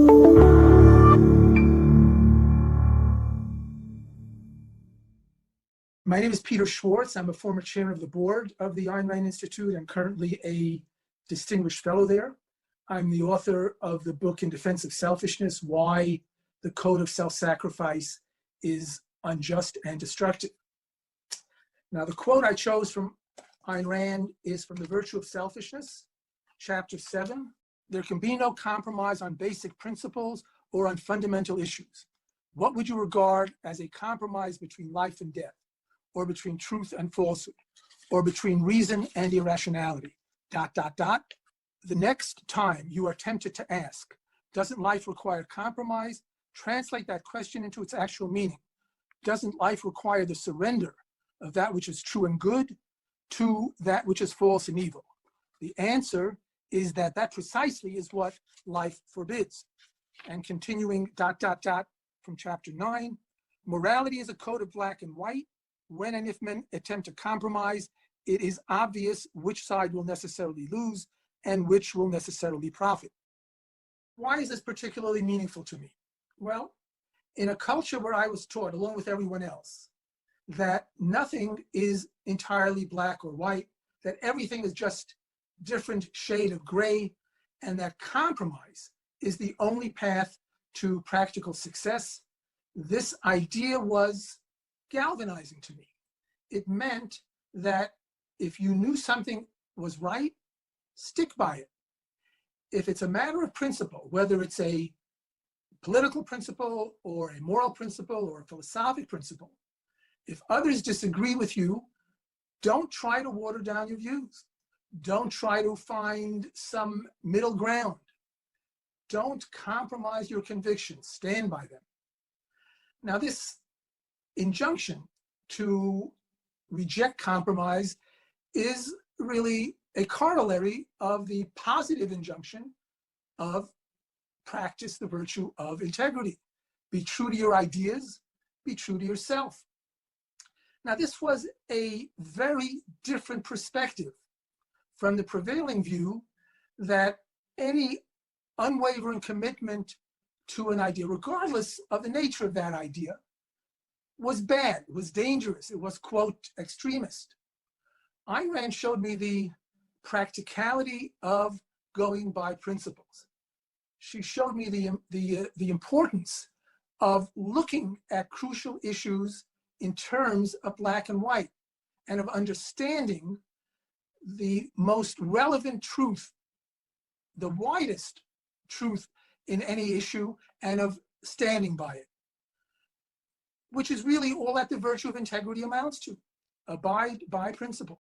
My name is Peter Schwartz. I'm a former chair of the board of the Ayn Rand Institute. I'm currently a distinguished fellow there. I'm the author of the book In Defense of Selfishness, Why the Code of Self-Sacrifice is Unjust and Destructive. Now, the quote I chose from Ayn Rand is from The Virtue of Selfishness, chapter 7. There can be no compromise on basic principles or on fundamental issues. What would you regard as a compromise between life and death, or between truth and falsehood, or between reason and irrationality, ... The next time you are tempted to ask, doesn't life require compromise? Translate that question into its actual meaning. Doesn't life require the surrender of that which is true and good to that which is false and evil? The answer is that precisely is what life forbids. And continuing ... from chapter 9, morality is a code of black and white. When and if men attempt to compromise, it is obvious which side will necessarily lose and which will necessarily profit. Why is this particularly meaningful to me? Well, in a culture where I was taught, along with everyone else, that nothing is entirely black or white, that everything is just different shade of gray, and that compromise is the only path to practical success, this idea was galvanizing to me. It meant that if you knew something was right, stick by it. If it's a matter of principle, whether it's a political principle or a moral principle or a philosophic principle, if others disagree with you, don't try to water down your views. Don't try to find some middle ground. Don't compromise your convictions. Stand by them. Now, this injunction to reject compromise is really a corollary of the positive injunction of practice the virtue of integrity. Be true to your ideas, be true to yourself. Now, this was a very different perspective from the prevailing view that any unwavering commitment to an idea, regardless of the nature of that idea, was bad, was dangerous, it was, quote, extremist. Ayn Rand showed me the practicality of going by principles. She showed me the importance of looking at crucial issues in terms of black and white, and of understanding the most relevant truth, the widest truth in any issue, and of standing by it, which is really all that the virtue of integrity amounts to. Abide by principle.